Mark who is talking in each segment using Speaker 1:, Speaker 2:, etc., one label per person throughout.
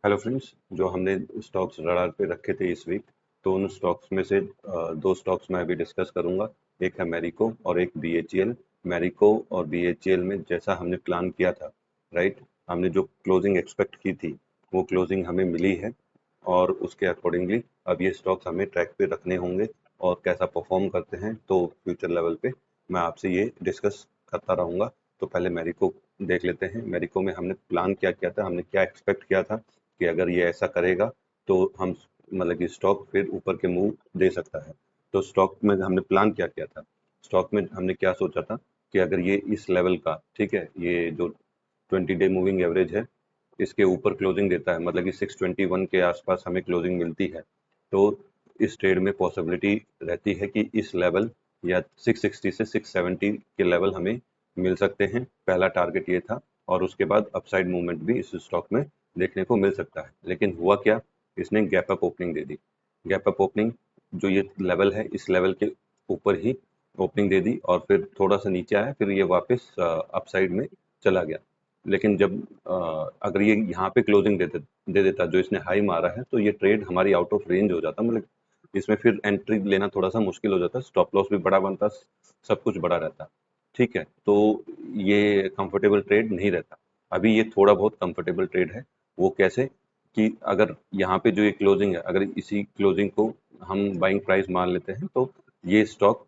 Speaker 1: Hello friends, जो हमने stocks radar पे रखे थे इस वीक, तो उन स्टॉक्स में से दो स्टॉक्स मैं अभी डिस्कस करूंगा। एक है मैरिको और एक बीएचईएल। मैरिको और बीएचईएल में जैसा हमने प्लान किया था, राइट, हमने जो क्लोजिंग एक्सपेक्ट की थी वो क्लोजिंग हमें मिली है, और उसके अकॉर्डिंगली अब ये स्टॉक्स हमें ट्रैक पे रखने होंगे और कैसा परफॉर्म करते हैं तो फ्यूचर लेवल पे मैं आपसे ये डिस्कस करता रहूँगा। तो पहले मैरिको देख लेते हैं। मैरिको में हमने प्लान क्या किया था, हमने क्या एक्सपेक्ट किया था कि अगर ये ऐसा करेगा तो हम मतलब कि स्टॉक फिर ऊपर के मूव दे सकता है। तो स्टॉक में हमने प्लान क्या किया था, स्टॉक में हमने क्या सोचा था कि अगर ये इस लेवल का, ठीक है, ये जो 20 डे मूविंग एवरेज है इसके ऊपर क्लोजिंग देता है, मतलब कि 621 के आसपास हमें क्लोजिंग मिलती है, तो इस ट्रेड में पॉसिबिलिटी रहती है कि इस लेवल या 660 से 670 के लेवल हमें मिल सकते हैं। पहला टारगेट ये था, और उसके बाद अपसाइड मूवमेंट भी इस स्टॉक में देखने को मिल सकता है। लेकिन हुआ क्या, इसने गैप अप ओपनिंग दे दी। गैप अप ओपनिंग, जो ये लेवल है इस लेवल के ऊपर ही ओपनिंग दे दी और फिर थोड़ा सा नीचे आया, फिर ये वापस अपसाइड में चला गया। लेकिन जब अगर ये यहाँ पे क्लोजिंग दे देता जो इसने हाई मारा है, तो ये ट्रेड हमारी आउट ऑफ रेंज हो जाता, मतलब इसमें फिर एंट्री लेना थोड़ा सा मुश्किल हो जाता, स्टॉप लॉस भी बड़ा बनता, सब कुछ बड़ा रहता। ठीक है, तो ये कंफर्टेबल ट्रेड नहीं रहता। अभी ये थोड़ा बहुत कंफर्टेबल ट्रेड है। वो कैसे कि अगर यहाँ पे जो ये क्लोजिंग है, अगर इसी क्लोजिंग को हम बाइंग प्राइस मान लेते हैं, तो ये स्टॉक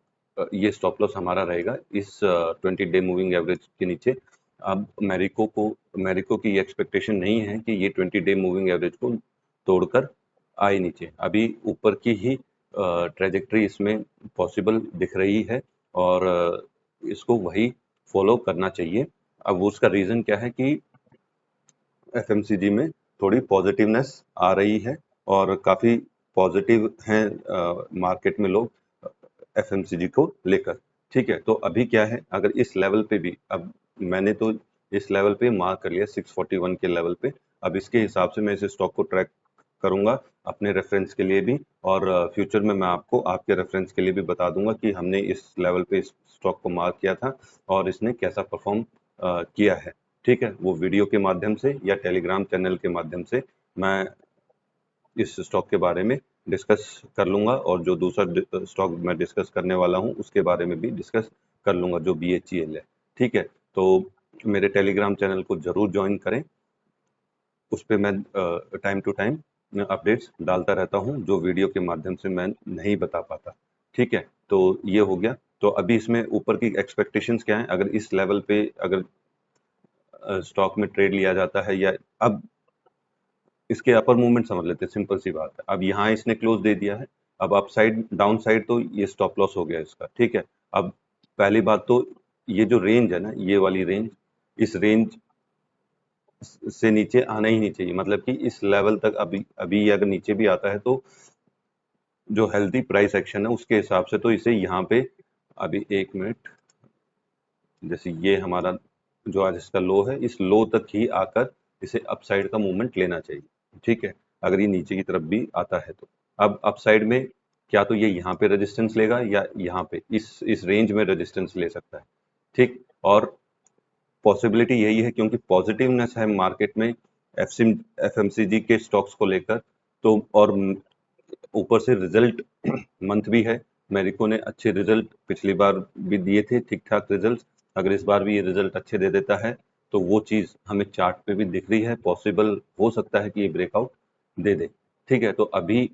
Speaker 1: ये स्टॉप लॉस हमारा रहेगा इस 20 डे मूविंग एवरेज के नीचे। अब मैरिको की एक्सपेक्टेशन नहीं है कि ये 20 डे मूविंग एवरेज को तोड़कर आए नीचे। अभी ऊपर की ही ट्रेजेक्ट्री इसमें पॉसिबल दिख रही है, और इसको वही फॉलो करना चाहिए। अब उसका रीजन क्या है कि एफएमसीजी में थोड़ी पॉजिटिवनेस आ रही है, और काफी पॉजिटिव हैं मार्केट में लोग एफएमसीजी को लेकर। ठीक है, तो अभी क्या है, अगर इस लेवल पे भी, अब मैंने तो इस लेवल पे मार्क कर लिया 641 के लेवल पे। अब इसके हिसाब से मैं इस स्टॉक को ट्रैक करूंगा अपने रेफरेंस के लिए भी, और फ्यूचर में मैं आपको आपके रेफरेंस के लिए भी बता दूंगा कि हमने इस लेवल पे इस स्टॉक को मार्क किया था और इसने कैसा परफॉर्म किया है। ठीक है, वो वीडियो के माध्यम से या टेलीग्राम चैनल के माध्यम से मैं इस स्टॉक के बारे में डिस्कस कर लूंगा, और जो दूसरा स्टॉक मैं डिस्कस करने वाला हूं उसके बारे में भी डिस्कस कर लूंगा, जो बीएचईएल है। ठीक है, तो मेरे टेलीग्राम चैनल को जरूर ज्वाइन करें। उस पर मैं टाइम टू टाइम अपडेट्स डालता रहता हूं, जो वीडियो के माध्यम से मैं नहीं बता पाता। ठीक है, तो ये हो गया। तो अभी इसमें ऊपर की एक्सपेक्टेशंस क्या है, अगर इस लेवल पे अगर स्टॉक में ट्रेड लिया जाता है, या अब इसके अपर मूवमेंट समझ लेते हैं, सिंपल सी बात है। अब यहाँ इसने क्लोज दे दिया है, अब अप साइड डाउन साइड तो ये स्टॉप लॉस हो गया इसका। ठीक है, अब पहली बात तो ये जो रेंज है ना, ये वाली रेंज, इस रेंज से नीचे आना ही नहीं चाहिए, मतलब कि इस लेवल तक अभी अभी अगर नीचे भी आता है तो जो हेल्दी प्राइस एक्शन है उसके हिसाब से तो इसे यहाँ पे, अभी एक मिनट, जैसे ये हमारा जो आज इसका लो है, इस लो तक ही आकर इसे अपसाइड का मूवमेंट लेना चाहिए। ठीक है, अगर ये नीचे की तरफ भी आता है तो अब अपसाइड में क्या तो ये यहाँ पे रेजिस्टेंस लेगा, या यहाँ पे इस रेंज में रेजिस्टेंस ले सकता है। ठीक, और पॉसिबिलिटी यही है क्योंकि पॉजिटिवनेस है मार्केट में एफएमसीजी के स्टॉक्स को लेकर, तो और ऊपर से रिजल्ट मंथ भी है। मेरिको ने अच्छे रिजल्ट पिछली बार भी दिए थे, ठीक ठाक रिजल्ट। अगर इस बार भी ये रिजल्ट अच्छे दे देता है तो वो चीज हमें चार्ट पे भी दिख रही है, पॉसिबल हो सकता है कि ये ब्रेकआउट दे दे। ठीक है, तो अभी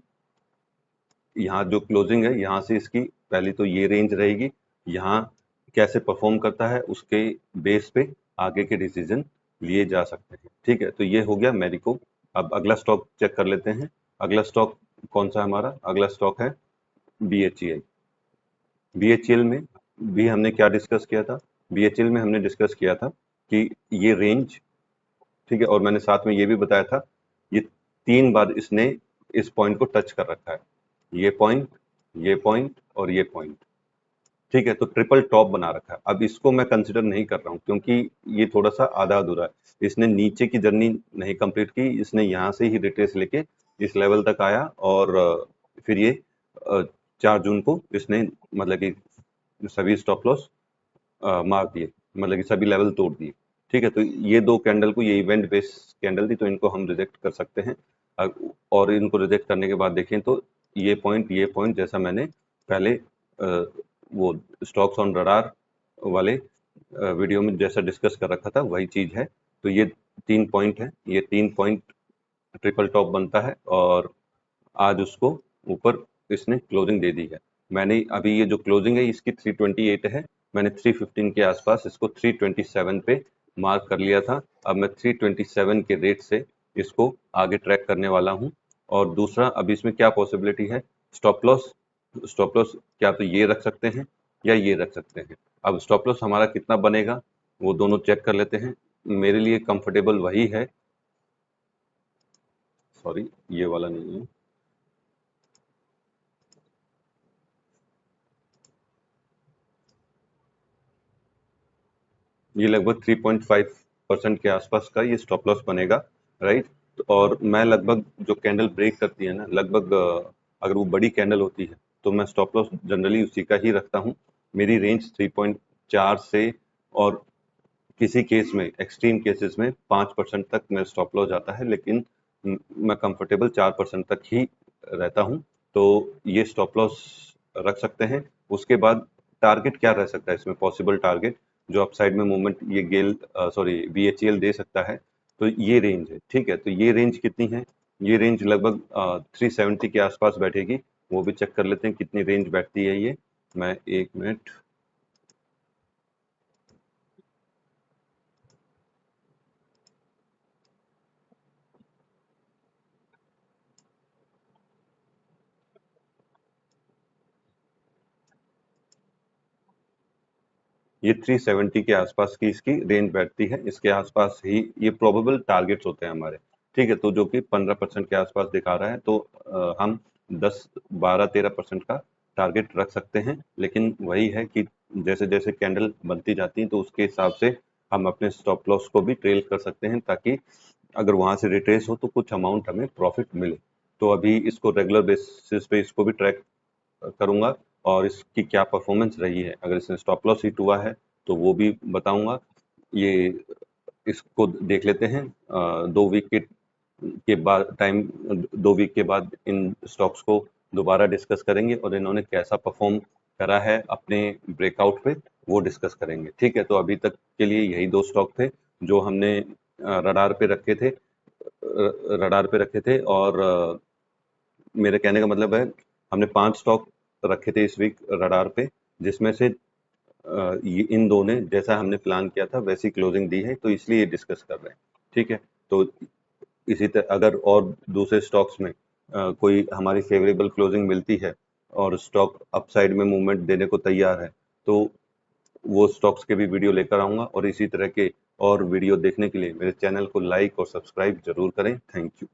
Speaker 1: यहाँ जो क्लोजिंग है, यहाँ से इसकी पहली तो ये रेंज रहेगी, यहाँ कैसे परफॉर्म करता है उसके बेस पे आगे के डिसीजन लिए जा सकते हैं। ठीक है, तो ये हो गया मेरिको। अब अगला स्टॉक चेक कर लेते हैं। अगला स्टॉक कौन सा है हमारा, अगला स्टॉक है बीएचईएल। बीएचईएल में भी हमने क्या डिस्कस किया था, बीएचईएल में हमने डिस्कस किया था कि ये रेंज, ठीक है, और मैंने साथ में ये भी बताया था, ये 3 बार इसने इस पॉइंट को टच कर रखा है, ये पॉइंट, ये पॉइंट और ये पॉइंट। ठीक है, तो ट्रिपल टॉप बना रखा है। अब इसको मैं कंसिडर नहीं कर रहा हूँ क्योंकि ये थोड़ा सा आधा अधूरा है, इसने नीचे की जर्नी नहीं कंप्लीट की, इसने यहाँ से ही रिट्रेस लेके इस लेवल तक आया, और फिर ये 4 जून को इसने मतलब कि सभी स्टॉप लॉस मार दिए, मतलब कि सभी लेवल तोड़ दिए। ठीक है, तो ये दो कैंडल को, ये इवेंट बेस्ड कैंडल थी, तो इनको हम रिजेक्ट कर सकते हैं। और इनको रिजेक्ट करने के बाद देखें तो ये पॉइंट जैसा मैंने पहले वो स्टॉक्स ऑन रडार वाले वीडियो में जैसा डिस्कस कर रखा था वही चीज है। तो ये 3 पॉइंट है, ये 3 पॉइंट ट्रिपल टॉप बनता है और आज उसको ऊपर इसने क्लोजिंग दे दी है। मैंने अभी ये जो क्लोजिंग है इसकी 328 है, मैंने 315 के आसपास इसको 327 पे मार्क कर लिया था। अब मैं 327 के रेट से इसको आगे ट्रैक करने वाला हूं। और दूसरा, अभी इसमें क्या पॉसिबिलिटी है, स्टॉप लॉस क्या तो ये रख सकते हैं या ये रख सकते हैं। अब स्टॉप लॉस हमारा कितना बनेगा वो दोनों चेक कर लेते हैं। मेरे लिए कंफर्टेबल वही है, सॉरी ये वाला नहीं है, ये लगभग 3.5% के आसपास का ये स्टॉप लॉस बनेगा, राइट। और मैं लगभग जो कैंडल ब्रेक करती है ना, लगभग अगर वो बड़ी कैंडल होती है तो मैं स्टॉप लॉस जनरली उसी का ही रखता हूँ। मेरी रेंज 3.4 से, और किसी केस में, एक्सट्रीम केसेस में 5% तक मेरा स्टॉप लॉस जाता है, लेकिन मैं कंफर्टेबल 4% तक ही रहता हूँ। तो ये स्टॉप लॉस रख सकते हैं। उसके बाद टारगेट क्या रह सकता है इसमें, पॉसिबल टारगेट जो अपसाइड में मूवमेंट ये BHEL दे सकता है, तो ये रेंज है। ठीक है, तो ये रेंज कितनी है, ये रेंज लगभग 370 के आसपास बैठेगी। वो भी चेक कर लेते हैं कितनी रेंज बैठती है ये। मैं 1 मिनट, ये 370 के आसपास की इसकी रेंज बैठती है, इसके आसपास ही ये प्रोबेबल टारगेट्स होते हैं हमारे। ठीक है, तो जो कि 15% के आसपास दिखा रहा है, तो हम 10, 12, 13% का टारगेट रख सकते हैं। लेकिन वही है कि जैसे जैसे कैंडल बनती जाती है तो उसके हिसाब से हम अपने स्टॉप लॉस को भी ट्रेल कर सकते हैं, ताकि अगर वहां से रिट्रेस हो तो कुछ अमाउंट हमें प्रॉफिट मिले। तो अभी इसको रेगुलर बेसिस पे इसको भी ट्रैक करूंगा और इसकी क्या परफॉर्मेंस रही है। अगर इसने स्टॉप लॉस हिट हुआ है तो वो भी बताऊंगा। ये इसको देख लेते हैं 2 वीक के बाद टाइम, 2 वीक के बाद इन स्टॉक्स को दोबारा डिस्कस करेंगे और इन्होंने कैसा परफॉर्म करा है अपने ब्रेकआउट पे वो डिस्कस करेंगे। ठीक है, तो अभी तक के लिए यही 2 स्टॉक थे जो हमने रडार पे रखे थे, और मेरे कहने का मतलब है हमने 5 स्टॉक रखे थे इस वीक रडार पे, जिसमें से ये इन 2 ने जैसा हमने प्लान किया था वैसी क्लोजिंग दी है, तो इसलिए ये डिस्कस कर रहे हैं। ठीक है, तो इसी तरह अगर और दूसरे स्टॉक्स में कोई हमारी फेवरेबल क्लोजिंग मिलती है और स्टॉक अपसाइड में मूवमेंट देने को तैयार है, तो वो स्टॉक्स के भी वीडियो लेकर आऊंगा। और इसी तरह के और वीडियो देखने के लिए मेरे चैनल को लाइक और सब्सक्राइब जरूर करें। Thank you.